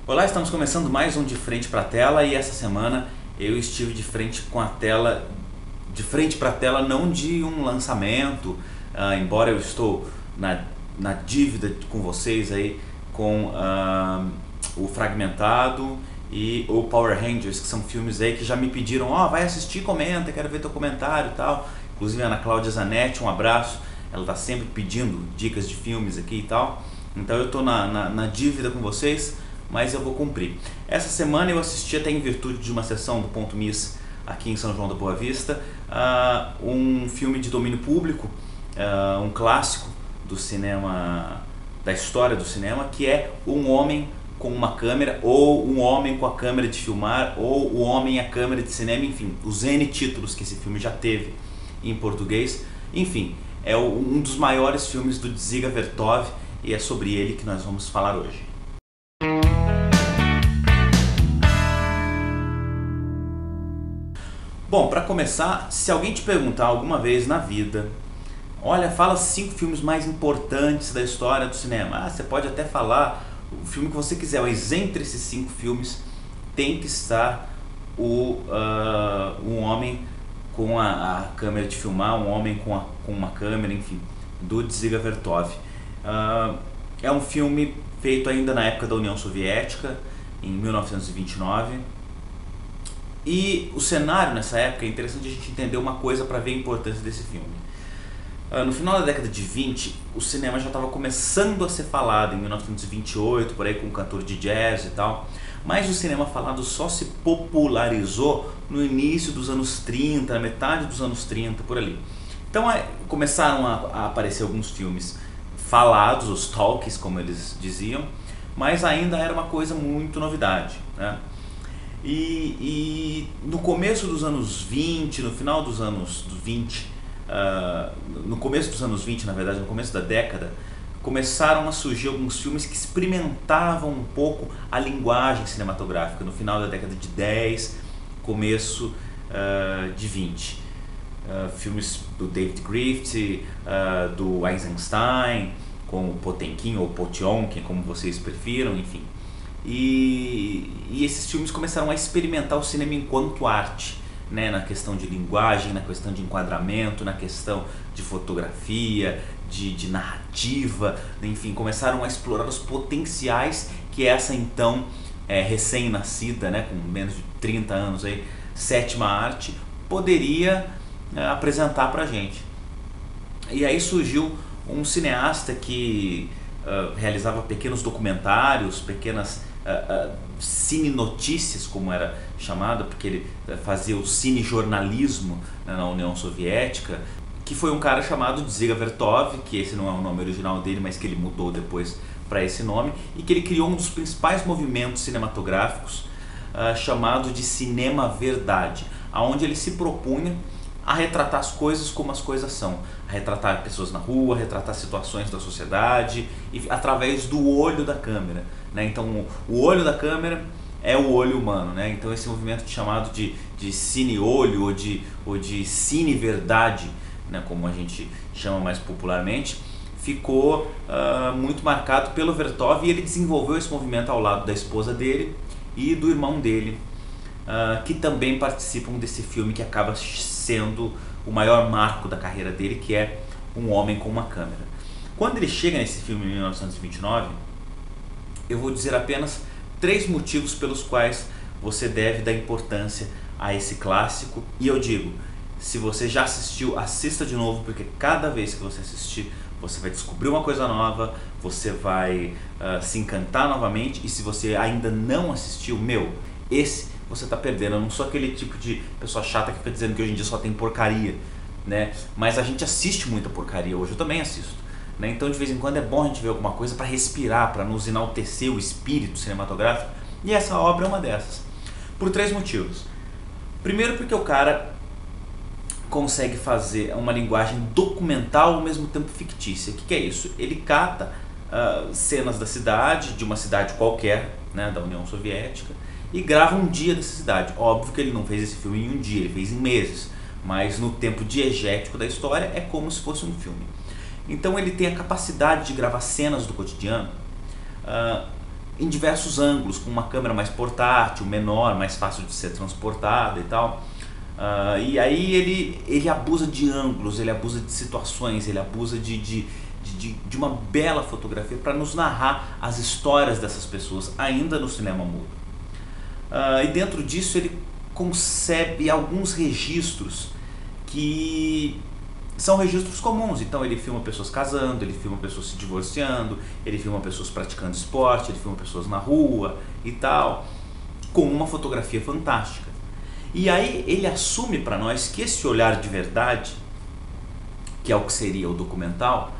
Olá, estamos começando mais um De Frente para a Tela e essa semana eu estive de frente com a tela, de frente para a tela não de um lançamento, embora eu estou na dívida com vocês aí com o Fragmentado e o Power Rangers, que são filmes aí que já me pediram, vai assistir, comenta, quero ver teu comentário e tal. Inclusive a Ana Cláudia Zanetti, um abraço, ela está sempre pedindo dicas de filmes aqui e tal. Então eu estou na dívida com vocês, mas eu vou cumprir. Essa semana eu assisti, até em virtude de uma sessão do Ponto Miss aqui em São João da Boa Vista, um filme de domínio público, um clássico do cinema, da história do cinema, que é Um Homem com uma Câmera, ou Um Homem com a Câmera de Filmar, ou O Homem e a Câmera de Cinema, enfim, os N títulos que esse filme já teve em português. Enfim, é um dos maiores filmes do Dziga Vertov e é sobre ele que nós vamos falar hoje. Bom, para começar, se alguém te perguntar alguma vez na vida, olha, fala 5 filmes mais importantes da história do cinema. Você pode até falar o filme que você quiser, mas entre esses 5 filmes tem que estar Um Homem com a Câmera de Filmar, Um Homem com uma Câmera, enfim, do Dziga Vertov. É um filme feito ainda na época da União Soviética, em 1929. E o cenário nessa época é interessante a gente entender uma coisa para ver a importância desse filme. No final da década de 20, o cinema já estava começando a ser falado, em 1928, por aí, com um cantor de jazz e tal. Mas o cinema falado só se popularizou no início dos anos 30, na metade dos anos 30, por ali. Então começaram a aparecer alguns filmes falados, os talkies, como eles diziam, mas ainda era uma coisa muito novidade, né? E no começo dos anos 20, no final dos anos 20, no começo dos anos 20, na verdade, no começo da década, começaram a surgir alguns filmes que experimentavam um pouco a linguagem cinematográfica, no final da década de 10, começo de 20. Filmes do David Griffith, do Eisenstein, com o Potemkin ou Potionkin, como vocês prefiram, enfim. E esses filmes começaram a experimentar o cinema enquanto arte, né, na questão de linguagem, na questão de enquadramento, na questão de fotografia, de narrativa, enfim, começaram a explorar os potenciais que essa então recém-nascida, né, com menos de 30 anos, aí, sétima arte, poderia apresentar pra gente. E aí surgiu um cineasta que realizava pequenos documentários, pequenas cine notícias, como era chamado, porque ele fazia o cinejornalismo, né, na União Soviética, que foi um cara chamado Dziga Vertov, que esse não é o nome original dele, mas que ele mudou depois para esse nome, e que ele criou um dos principais movimentos cinematográficos chamado de Cinema Verdade, onde ele se propunha a retratar as coisas como as coisas são, a retratar pessoas na rua, a retratar situações da sociedade, e através do olho da câmera, né? Então o olho da câmera é o olho humano, né? Então esse movimento chamado de cine-olho ou de cine-verdade, né, como a gente chama mais popularmente, ficou muito marcado pelo Vertov, e ele desenvolveu esse movimento ao lado da esposa dele e do irmão dele, que também participam desse filme que acaba sendo o maior marco da carreira dele, que é Um Homem com uma Câmera. Quando ele chega nesse filme em 1929, eu vou dizer apenas 3 motivos pelos quais você deve dar importância a esse clássico, e eu digo, se você já assistiu, assista de novo, porque cada vez que você assistir, você vai descobrir uma coisa nova, você vai se encantar novamente, e se você ainda não assistiu, esse você está perdendo. Eu não sou aquele tipo de pessoa chata que fica dizendo que hoje em dia só tem porcaria, né? Mas a gente assiste muita porcaria hoje, eu também assisto, né? Então de vez em quando é bom a gente ver alguma coisa para respirar, para nos enaltecer o espírito cinematográfico, e essa obra é uma dessas, por 3 motivos. Primeiro, porque o cara consegue fazer uma linguagem documental ao mesmo tempo fictícia. O que é isso? Ele cata cenas da cidade, de uma cidade qualquer, né, da União Soviética, e grava um dia dessa cidade. Óbvio que ele não fez esse filme em um dia, ele fez em meses, mas no tempo diegético da história é como se fosse um filme. Então ele tem a capacidade de gravar cenas do cotidiano em diversos ângulos, com uma câmera mais portátil, menor, mais fácil de ser transportada e tal. E aí ele abusa de ângulos, ele abusa de situações, ele abusa de uma bela fotografia para nos narrar as histórias dessas pessoas, ainda no cinema mudo. E dentro disso ele concebe alguns registros que são registros comuns. Então ele filma pessoas casando, ele filma pessoas se divorciando, ele filma pessoas praticando esporte, ele filma pessoas na rua e tal, com uma fotografia fantástica. E aí ele assume para nós que esse olhar de verdade, que é o que seria o documental,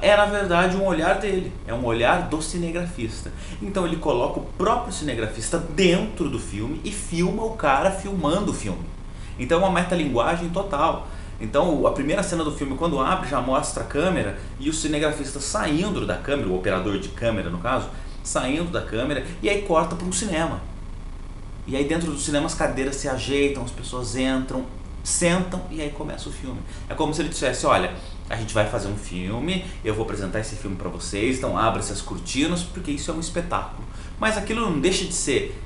é na verdade um olhar dele, é um olhar do cinegrafista. Então ele coloca o próprio cinegrafista dentro do filme e filma o cara filmando o filme. Então é uma metalinguagem total. Então a primeira cena do filme, quando abre, já mostra a câmera e o cinegrafista saindo da câmera, o operador de câmera no caso, saindo da câmera, e aí corta para um cinema. E aí dentro do cinema as cadeiras se ajeitam, as pessoas entram, sentam e aí começa o filme. É como se ele dissesse, olha, a gente vai fazer um filme, eu vou apresentar esse filme para vocês, então abra-se as cortinas, porque isso é um espetáculo. Mas aquilo não deixa de ser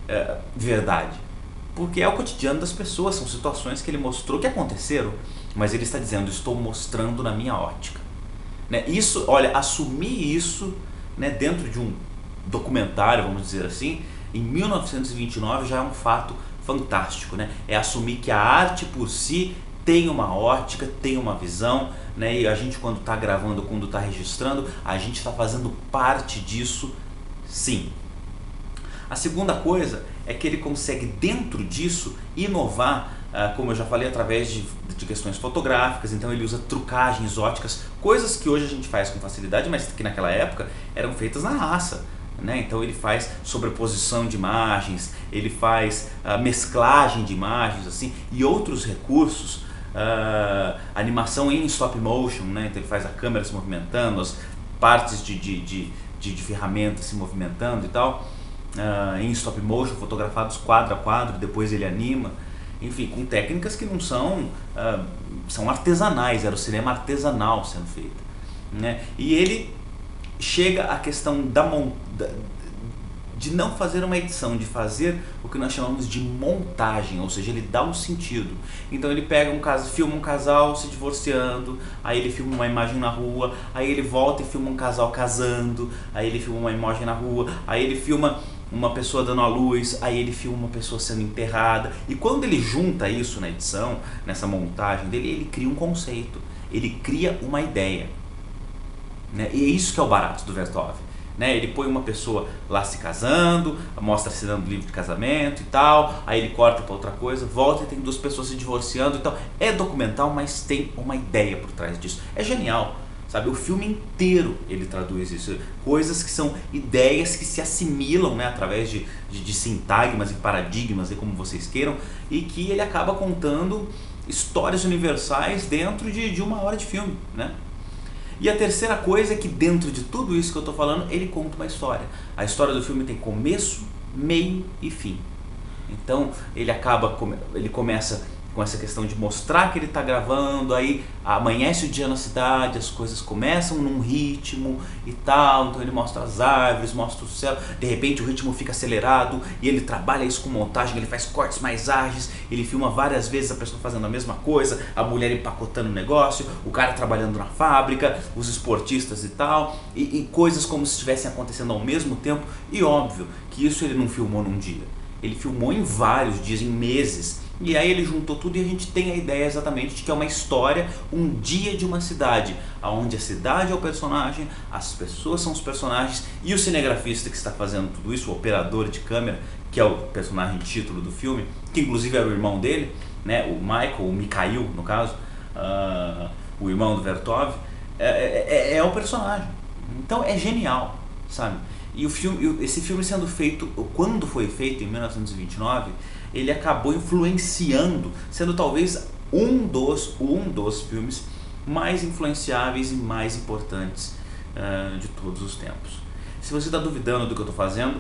verdade, porque é o cotidiano das pessoas, são situações que ele mostrou que aconteceram, mas ele está dizendo, estou mostrando na minha ótica. Né? Isso, olha, assumir isso, né, dentro de um documentário, vamos dizer assim, em 1929 já é um fato fantástico, né? É assumir que a arte por si tem uma ótica, tem uma visão, né? E a gente, quando está gravando, quando está registrando, a gente está fazendo parte disso, sim. A segunda coisa é que ele consegue dentro disso inovar, como eu já falei, através de questões fotográficas. Então ele usa trucagens óticas, coisas que hoje a gente faz com facilidade, mas que naquela época eram feitas na raça. Né? Então ele faz sobreposição de imagens, ele faz mesclagem de imagens assim, e outros recursos, animação em stop motion, né? Então ele faz a câmera se movimentando, as partes de ferramentas se movimentando e tal, em stop motion, fotografados quadro a quadro, depois ele anima, enfim, com técnicas que não são, são artesanais, era o cinema artesanal sendo feito, né? E ele chega à questão de não fazer uma edição, de fazer o que nós chamamos de montagem, ou seja, ele dá um sentido. Então ele pega filma um casal se divorciando, aí ele filma uma imagem na rua, aí ele volta e filma um casal casando, aí ele filma uma imagem na rua, aí ele filma uma pessoa dando à luz, aí ele filma uma pessoa sendo enterrada. E quando ele junta isso na edição, nessa montagem dele, ele cria um conceito, ele cria uma ideia. Né? E é isso que é o barato do Vertov. Né? Ele põe uma pessoa lá se casando, mostra assinando livro de casamento e tal, aí ele corta para outra coisa, volta e tem duas pessoas se divorciando e tal. É documental, mas tem uma ideia por trás disso. É genial, sabe? O filme inteiro ele traduz isso. Coisas que são ideias que se assimilam, né? Através de sintagmas e paradigmas, como vocês queiram, e que ele acaba contando histórias universais dentro de uma hora de filme, né? E a terceira coisa é que dentro de tudo isso que eu estou falando, ele conta uma história. A história do filme tem começo, meio e fim. Então ele começa com essa questão de mostrar que ele está gravando, aí amanhece o dia na cidade, as coisas começam num ritmo e tal, então ele mostra as árvores, mostra o céu, de repente o ritmo fica acelerado e ele trabalha isso com montagem, ele faz cortes mais ágeis, ele filma várias vezes a pessoa fazendo a mesma coisa, a mulher empacotando o negócio, o cara trabalhando na fábrica, os esportistas e tal, e coisas como se estivessem acontecendo ao mesmo tempo. E óbvio que isso ele não filmou num dia, ele filmou em vários dias, em meses. E aí ele juntou tudo e a gente tem a ideia exatamente de que é uma história, um dia de uma cidade, onde a cidade é o personagem, as pessoas são os personagens e o cinegrafista que está fazendo tudo isso, o operador de câmera, que é o personagem título do filme, que inclusive era o irmão dele, né, o Michael, o Mikhail no caso, o irmão do Vertov, é o personagem. Então é genial, sabe? E esse filme sendo feito, quando foi feito em 1929, ele acabou influenciando, sendo talvez um dos filmes mais influenciáveis e mais importantes de todos os tempos. Se você está duvidando do que eu estou fazendo,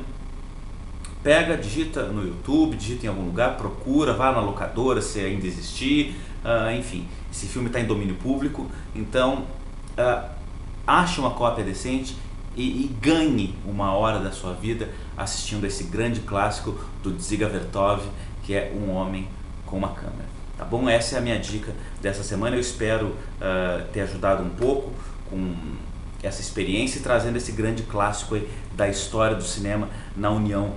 pega, digita no YouTube, digita em algum lugar, procura, vá na locadora se ainda existir, enfim, esse filme está em domínio público, então ache uma cópia decente e ganhe uma hora da sua vida assistindo esse grande clássico do Dziga Vertov, que é Um Homem com uma Câmera. Tá bom? Essa é a minha dica dessa semana. Eu espero ter ajudado um pouco com essa experiência e trazendo esse grande clássico aí da história do cinema na União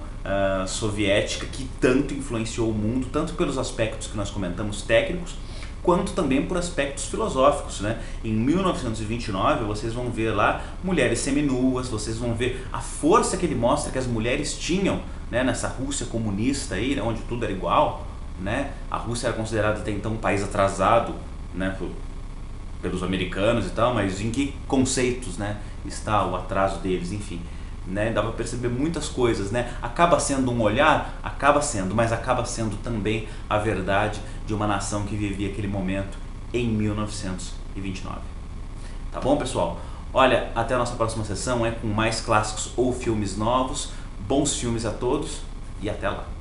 Soviética, que tanto influenciou o mundo, tanto pelos aspectos que nós comentamos técnicos, quanto também por aspectos filosóficos, né? Em 1929 vocês vão ver lá mulheres seminuas, vocês vão ver a força que ele mostra que as mulheres tinham, né, nessa Rússia comunista aí, né, onde tudo era igual, né? A Rússia era considerada até então um país atrasado, né, pelos americanos e tal, mas em que conceitos, né, está o atraso deles, enfim. Né, dá para perceber muitas coisas, né? Acaba sendo um olhar, acaba sendo, mas acaba sendo também a verdade de uma nação que vivia aquele momento em 1929. Tá bom, pessoal? Olha, até a nossa próxima sessão com mais clássicos ou filmes novos. Bons filmes a todos e até lá!